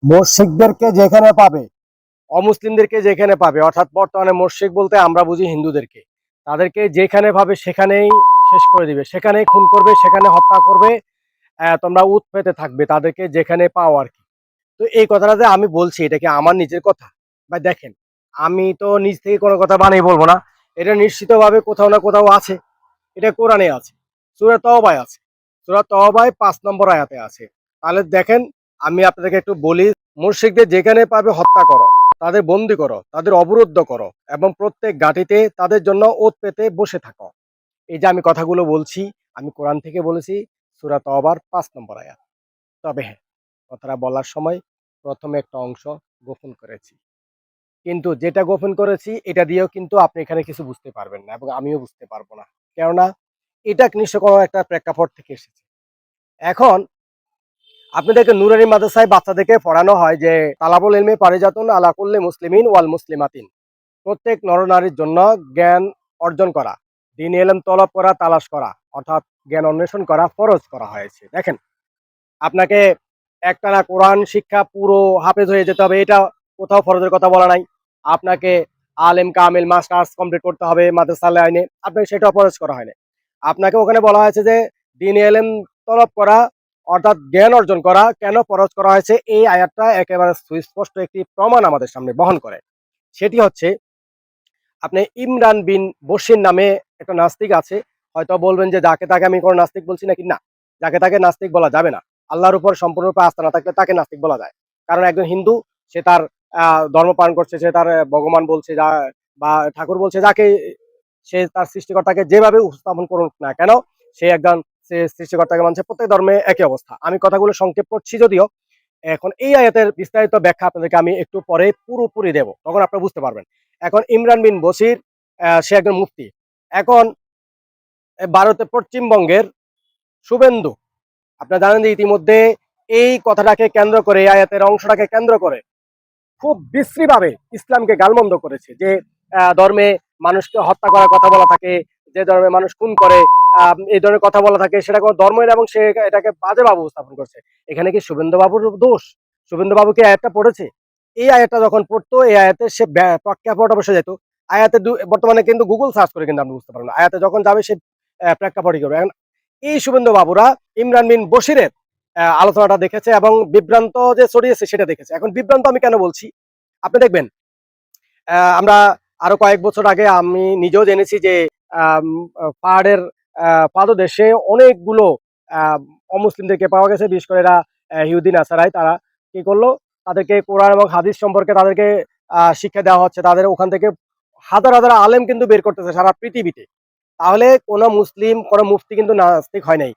মুশরিকদেরকে যেখানে পাবে, অমুসলিমদেরকে যেখানে পাবে, অর্থাৎ বর্তমানে মুশরিক বলতে আমরা বুঝি হিন্দুদেরকে, তাদেরকে যেখানে পাবে সেখানেই শেষ করে দিবে, সেখানেই খুন করবে, সেখানে হত্যা করবে। তোমরা উৎ পেতে থাকবে তাদেরকে যেখানে পাও আর কি। তো এই কথাটা যে আমি বলছি এটা কি আমার নিজের কথা? ভাই দেখেন, আমি তো নিজ থেকে কোনো কথা বানিয়ে বলবো না। এটা নিশ্চিতভাবে কোথাও না কোথাও আছে। এটা কোরআনে আছে, সূরা তওবায় আছে। সূরা তওবায় ৫ নম্বর আয়াতে আছে। তাহলে দেখেন, আমি আপনাদেরকে একটু বলি, মুশরিকদের যেখানে পাবে হত্যা করো, তাদের বন্দী করো, তাদের অবরুদ্ধ করো এবং প্রত্যেক ঘাঁটিতে তাদের জন্য ওত পেতে বসে থাকো। এই যে আমি কথাগুলো বলছি, আমি কোরআন থেকে বলেছি, সূরা তওবার ৫ নম্বর আয়াত। তবে হ্যাঁ, কথাটা বলার সময় ১ম এ একটা অংশ গোপন করেছি। কিন্তু যেটা গোপন করেছি এটা দিয়েও কিন্তু আপনি এখানে কিছু বুঝতে পারবেন না এবং আমিও বুঝতে পারবো না। কেননা এটা নিশ্চয় কোনো একটা প্রেক্ষাপট থেকে এসেছে। এখন আপনাদেরকে নুরানি মাদ্রাসায় বাচ্চাদেরকে পড়ানো হয় যে তালাবুল ইলমি পারিজাতুন আলা কুল্লি মুসলিমিন ওয়াল মুসলিমাতিন। প্রত্যেক নরনারীর জন্য জ্ঞান অর্জন করা, দ্বীন ইলম তলব করা, তালাশ করা, অর্থাৎ জ্ঞান অন্বেষণ করা ফরজ করা হয়েছে। দেখেন, আপনাকে একটানা কোরআন শিক্ষা পুরো হাফেজ হয়ে যেতে হবে এটা কোথাও ফরজের কথা বলা নাই। আপনাকে আলেম কামিল মাস্টার্স কমপ্লিট করতে হবে মাদ্রাসা লাইনে, আপনাকে সেটাও ফরজ করা হয়নি। আপনাকে ওখানে বলা হয়েছে যে দ্বীন ইলম তলব করা, অর্থাৎ জ্ঞান অর্জন করা কেন ফরজ করা হয়েছে, এই আয়াতটা একেবারে সুস্পষ্ট একটি প্রমাণ আমাদের সামনে বহন করে। সেটি হচ্ছে, আপনি ইমরান বিন বশির নামে একটা নাস্তিক আছে। হয়তো বলবেন যে যাকে তাকে আমি কোনো নাস্তিক বলছি নাকি? না, যাকে তাকে নাস্তিক বলা যাবে না। আল্লাহর উপর সম্পূর্ণরূপে আস্থা না থাকলে তাকে নাস্তিক বলা যায়। কারণ একজন হিন্দু, সে তার ধর্ম পালন করছে, সে তার ভগবান বলছে যা বা ঠাকুর বলছে, যাকে সে তার সৃষ্টিকর্তাকে যেভাবে উপস্থাপন করুক না কেন, সে একজন সে সৃষ্টিকর্তাকে মানছে। প্রত্যেক ধর্মে একই অবস্থা। আমি কথাগুলো সংক্ষেপ করছি যদিও। এখন এই আয়াতের বিস্তারিত ব্যাখ্যা আপনাদেরকে আমি একটু পরে পুরোপুরি দেব, তখন আপনারা বুঝতে পারবেন। এখন ইমরান বিন বশির সে একজন মুফতি। এখন ভারতের পশ্চিমবঙ্গের শুভেন্দু, আপনারা জানেন যে ইতিমধ্যে এই কথাটাকে কেন্দ্র করে, এই আয়াতের অংশটাকে কেন্দ্র করে খুব বিশ্রীভাবে ইসলামকে গালমন্দ করেছে যে ধর্মে মানুষকে হত্যা করার কথা বলা থাকে, যে ধর্মে মানুষ খুন করে, এই ধরনের কথা বলা থাকে, সেটা কোনো ধর্মের, এবং সে এটাকে বাজেভাবে উপস্থাপন করছে। এখানে কি শুভেন্দু বাবুর দোষ? শুভেন্দু বাবু কি আয়াতটা পড়েছে? এই আয়াতটা যখন পড়তো, এই আয়াতে সে প্রেক্ষাপটে বসে যেত। আয়াতে বর্তমানে কিন্তু গুগল সার্চ করে কিন্তু আপনি বুঝতে পারবেন না। আয়াতে যখন যাবে সে প্রেক্ষাপটই করবে। এখন এই শুভেন্দু বাবুরা ইমরান বিন বশিরের আলোচনাটা দেখেছে এবং বিভ্রান্ত যে ছড়িয়েছে সেটা দেখেছে। এখন বিভ্রান্ত আমি কেন বলছি, আপনি দেখবেন, আমরা আরো কয়েক বছর আগে আমি নিজেও জেনেছি যে আম পাহাড়ের পাদদেশে অনেকগুলো আ অমুসলিমদেরকে পাওয়া গেছে। বিশেষ করে এরা ইহুদি নাসারায়, তারা কি করলো? তাদেরকে কোরআন এবং হাদিস সম্পর্কে তাদেরকে শিক্ষা দেওয়া হচ্ছে। তাদের ওখান থেকে হাজার, হাজার আলেম কিন্তু বের করতেছে সারা পৃথিবীতে। তাহলে কোন মুসলিম, কোন মুফতি কিন্তু নাস্তিক হয় নাই।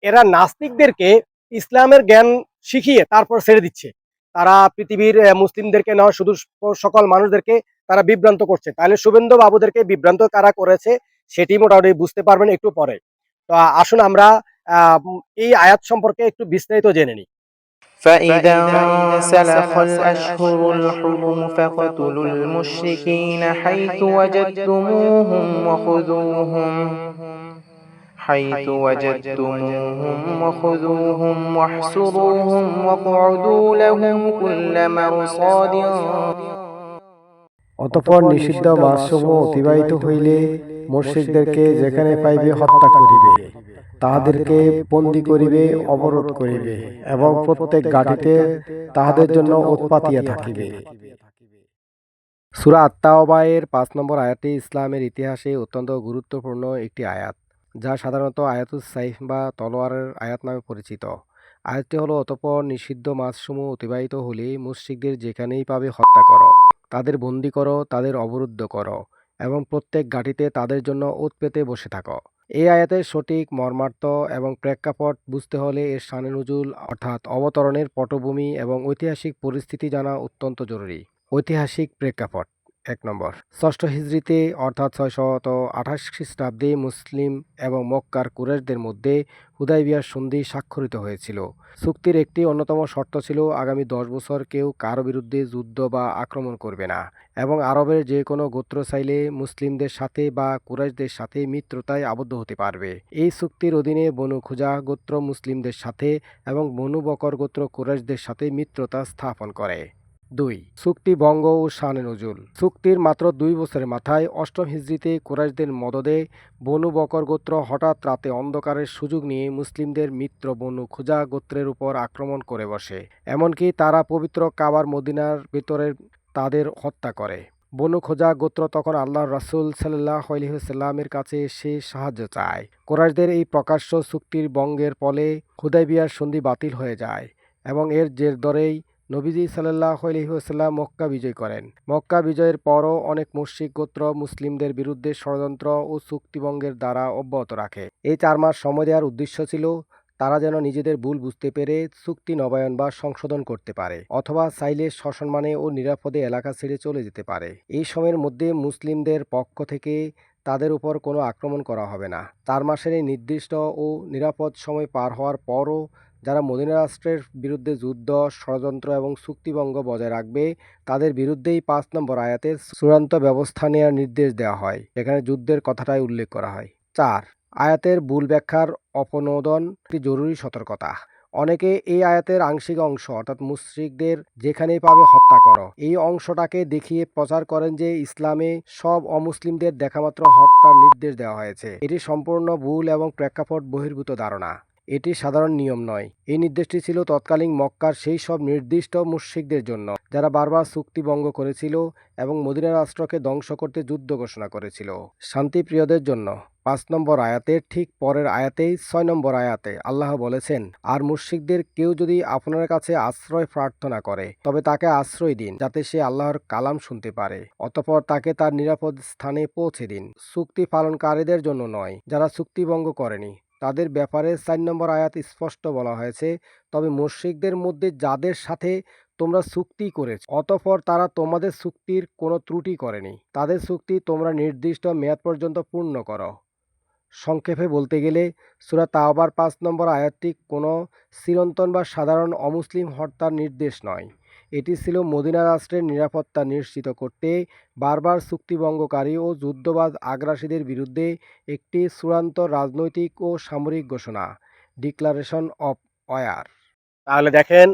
এরা নাস্তিকদেরকে ইসলামের জ্ঞান শিখিয়ে তারপর ছেড়ে দিচ্ছে। তারা পৃথিবীর মুসলিমদেরকে নয়, শুধু সকল মানুষদেরকে তারা বিভ্রান্ত করছে। তাহলে শুভেন্দু বাবুদেরকে বিভ্রান্ত কারা করেছে সেটি মোটামুটি বুঝতে পারবেন একটু পরে। তো আসুন আমরা এই আয়াত সম্পর্কে একটু বিস্তারিত জেনে নিই। فإذا انسلخ الأشهر الحرم فاقتلوا المشركين حيث وجدتموهم واحصروهم واقعدوا لهم كل مرصاد অতঃপর নিষিদ্ধ মাসসমূহ অতিবাহিত হইলে মুশরিকদেরকে যেখানে পাইবে হত্যা করিবে, তাহাদেরকে বন্দী করিবে, অবরোধ করিবে এবং প্রত্যেক ঘাটিতে তাহাদের জন্য উৎপাতিয়া থাকিবে। সূরা আত-তাওবায়ের ৫ নম্বর আয়াতটি ইসলামের ইতিহাসে অত্যন্ত গুরুত্বপূর্ণ একটি আয়াত, যা সাধারণত আয়াতুস সাইফ বা তলোয়ারের আয়াত নামে পরিচিত। আয়াতটি হলো, অতঃপর নিষিদ্ধ মাসসমূহ অতিবাহিত হলে মুশরিকদের যেখানেই পাবে হত্যা করো, তাদের বন্দী করো, তাদের অবরুদ্ধ করো এবং প্রত্যেক ঘাঁটিতে তাদের জন্য ওত পেতে বসে থাকো। এই আয়াতের সঠিক মর্মার্থ এবং প্রেক্ষাপট বুঝতে হলে এর শানে নুজুল, অর্থাৎ অবতরণের পটভূমি এবং ঐতিহাসিক পরিস্থিতি জানা অত্যন্ত জরুরি। ঐতিহাসিক প্রেক্ষাপট: এক নম্বর, ষষ্ঠ হিজরিতে অর্থাৎ 628 খ্রিস্টাব্দে মুসলিম এবং মক্কার কুরাইশদের মধ্যে হুদাইবিয়ার সন্ধি স্বাক্ষরিত হয়েছিল। চুক্তির একটি অন্যতম শর্ত ছিল আগামী 10 বছর কেউ কারো বিরুদ্ধে যুদ্ধ বা আক্রমণ করবে না এবং আরবের যে কোনো গোত্র চাইলে মুসলিমদের সাথে বা কুরাইশদের সাথে মিত্রতায় আবদ্ধ হতে পারবে। এই চুক্তির অধীনে বনু খুজা গোত্র মুসলিমদের সাথে এবং বনু বকর গোত্র কুরাইশদের সাথে মিত্রতা স্থাপন করে। 2. চুক্তি ভঙ্গ ও শানে নজুল। চুক্তির মাত্র 2 বছরের মাথায় অষ্টম হিজরিতে কুরাইশদের মদদে বনু বকর গোত্র হঠাৎ রাতে অন্ধকারের সুযোগ নিয়ে মুসলিমদের মিত্র বনু খুজা গোত্রের উপর আক্রমণ করে বসে। এমনকি তারা পবিত্র কাবার মদিনার ভেতরে তাদের হত্যা করে। বনু খোজা গোত্র তখন আল্লাহর রাসূল সাল্লাল্লাহু আলাইহি ওয়াসাল্লামের কাছে এসে সাহায্য চায়। কুরাইশদের এই প্রকাশ্য চুক্তির ভঙ্গের ফলে হুদাইবিয়ার সন্ধি বাতিল হয়ে যায় এবং এর জের ধরেই নবীজি সাল্লাল্লাহু আলাইহি ওয়াসাল্লাম মক্কা বিজয় করেন। মক্কা বিজয়ের পরও অনেক মুশরিক গোত্র মুসলিমদের বিরুদ্ধে ষড়যন্ত্র ও চুক্তিভঙ্গের দ্বারা অব্যাহত রাখে। এই 4 মাস সময় দেওয়ার উদ্দেশ্য ছিল তারা যেন নিজেদের ভুল বুঝতে পেরে চুক্তি নবায়ন বা সংশোধন করতে পারে অথবা চাইলে সসম্মানে ও নিরাপদে এলাকা ছেড়ে চলে যেতে পারে। এই সময়ের মধ্যে মুসলিমদের পক্ষ থেকে তাদের উপর কোনো আক্রমণ করা হবে না। 4 মাসের এই নির্দিষ্ট ও নিরাপদ সময় পার হওয়ার পরও যারা মদিনা রাষ্ট্রের বিরুদ্ধে যুদ্ধ, ষড়যন্ত্র এবং চুক্তিভঙ্গ বজায় রাখবে তাদের বিরুদ্ধেই 5 নম্বর আয়াতের চূড়ান্ত ব্যবস্থা নেওয়ার নির্দেশ দেওয়া হয়। এখানে যুদ্ধের কথাটাই উল্লেখ করা হয়। 4. আয়াতের ভুল ব্যাখ্যার অপনোদন একটি জরুরি সতর্কতা। অনেকে এই আয়াতের আংশিক অংশ অর্থাৎ মুশরিকদের যেখানেই পাবে হত্যা করো এই অংশটাকে দেখিয়ে প্রচার করেন যে ইসলামে সব অমুসলিমদের দেখামাত্র হত্যার নির্দেশ দেওয়া হয়েছে। এটি সম্পূর্ণ ভুল এবং প্রেক্ষাপট বহির্ভূত ধারণা। এটি সাধারণ নিয়ম নয়। এই নির্দেশটি ছিল তৎকালীন মক্কার সেই সব নির্দিষ্ট মুশরিকদের জন্য যারা বারবার চুক্তি ভঙ্গ করেছিল এবং মদিনা রাষ্ট্রকে ধ্বংস করতে যুদ্ধ ঘোষণা করেছিল। শান্তিপ্রিয়দের জন্য 5 নম্বর আয়াতের ঠিক পরের আয়াতেই 6 নম্বর আয়াতে আল্লাহ বলেছেন, আর মুশরিকদের কেউ যদি আপনার কাছে আশ্রয় প্রার্থনা করে তবে তাকে আশ্রয় দিন যাতে সে আল্লাহর কালাম শুনতে পারে, অতঃপর তাকে তার নিরাপদ স্থানে পৌঁছে দিন। চুক্তি পালনকারীদের জন্য নয়, যারা চুক্তি ভঙ্গ করেনি তাদের ব্যাপারে 4 নম্বর আয়াত স্পষ্ট বলা হয়েছে, তবে মুশরিকদের মধ্যে যাদের সাথে তোমরা চুক্তি করেছ অতঃপর তারা তোমাদের চুক্তির কোনো ত্রুটি করেনি, তাদের চুক্তি তোমরা নির্দিষ্ট মেয়াদ পর্যন্ত পূর্ণ করো। সংক্ষেপে বলতে গেলে সূরা তাওবার 5 নম্বর আয়াতটি কোনো চিরন্তন বা সাধারণ অমুসলিম হত্যার নির্দেশ নয়। এটি ছিল মদিনা রাষ্ট্রের নিরাপত্তা নিশ্চিত করতে বারবার চুক্তিভঙ্গকারী ও যুদ্ধবাজ আগ্রাসীদের বিরুদ্ধে একটি চূড়ান্ত রাজনৈতিক ও সামরিক ঘোষণা, ডিক্লারেশন অফ ওয়ার। তাহলে দেখেন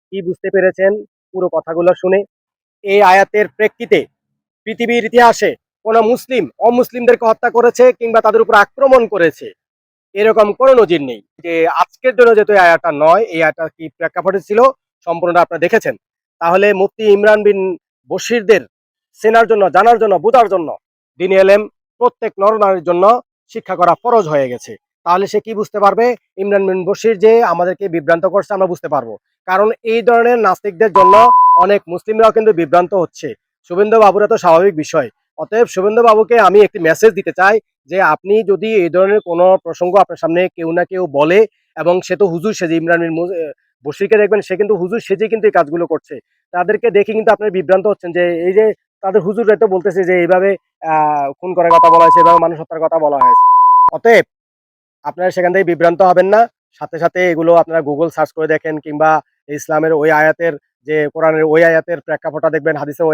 কি বুঝতে পেরেছেন পুরো কথাগুলো শুনে? এই আয়াতের প্রেক্ষিতে পৃথিবীর ইতিহাসে কোনো মুসলিম অমুসলিমদেরকে হত্যা করেছে কিংবা তাদের উপর আক্রমণ করেছে এরকম কোনো নজির নেই। যে আজকের জন্য যেহেতু এই আয়াতটা নয়, এই আয়াতটা কি প্রেক্ষাপটে ছিল সম্পূর্ণটা আপনারা দেখেছেন। তাহলে মুফতি ইমরান বিন বশিরদের চেনার জন্য, জানার জন্য, বোঝার জন্য দ্বীন এলেম প্রত্যেক নরনারীর জন্য শিক্ষা করা ফরজ হয়ে গেছে। তাহলে সে কি বুঝতে পারবে? ইমরান বিন বশির যে আমাদেরকে বিভ্রান্ত করছে আমরা বুঝতে পারবো, কারণ এই ধরনের নাস্তিকদের জন্য অনেক মুসলিমরাও কিন্তু বিভ্রান্ত হচ্ছে। শুভেন্দু বাবুরা তো স্বাভাবিক বিষয়। অতএব শুভেন্দু বাবুকে আমি একটি মেসেজ দিতে চাই যে আপনি যদি এই ধরনের কোনো প্রসঙ্গ আপনার সামনে কেউ না কেউ বলে, এবং সে তো হুজুর সেজে, ইমরান বিন বশিরকে দেখবেন সে কিন্তু হুজুর সেজে কিন্তু এই কাজগুলো করছে, তাদেরকে দেখে কিন্তু আপনি বিভ্রান্ত হচ্ছেন যে এই যে তাদের হুজুর তো বলতেছে যে এইভাবে খুন করার কথা বলা হয়েছে, এইভাবে মানুষ হত্যার কথা বলা হয়েছে। অতএব আপনারা সেখান থেকে বিভ্রান্ত হবেন না। সাথে সাথে এগুলো আপনারা গুগল সার্চ করে দেখেন কিংবা ইসলামের ওই আয়াতের, যে কোরআনের ওই আয়াতের প্রেক্ষাপটটা দেখবেন, হাদিসের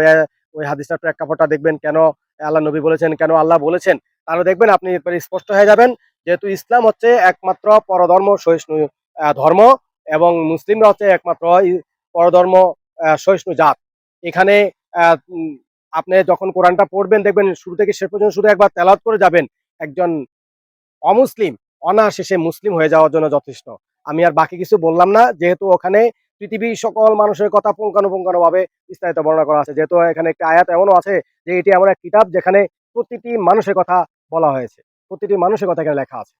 ওই হাদিসটার প্রেক্ষাপটটা দেখবেন, কেন আল্লাহ নবী বলেছেন, কেন আল্লাহ বলেছেন, তাহলে দেখবেন আপনি এরপরে স্পষ্ট হয়ে যাবেন। যেহেতু ইসলাম হচ্ছে একমাত্র পরধর্ম সহিষ্ণু ধর্ম এবং মুসলিমরা হচ্ছে একমাত্র পরধর্ম সহিষ্ণু জাত। এখানে আপনি যখন কোরআনটা পড়বেন দেখবেন শুরু থেকে শেষ পর্যন্ত শুধু একবার তেলাওয়াত করে যাবেন, একজন অমুসলিম অনায়াসে সে মুসলিম হয়ে যাওয়ার জন্য যথেষ্ট। আমি আর বাকি কিছু বললাম না, যেহেতু ওখানে পৃথিবীর সকল মানুষের কথা পুঙ্খানুপুঙ্খানুভাবে বিস্তারিত বর্ণনা করা আছে। যেহেতু এখানে একটা আয়াত এমনও আছে যে এটি এমন এক কিতাব যেখানে প্রতিটি মানুষের কথা বলা হয়েছে, প্রতিটি মানুষের কথা এখানে লেখা আছে।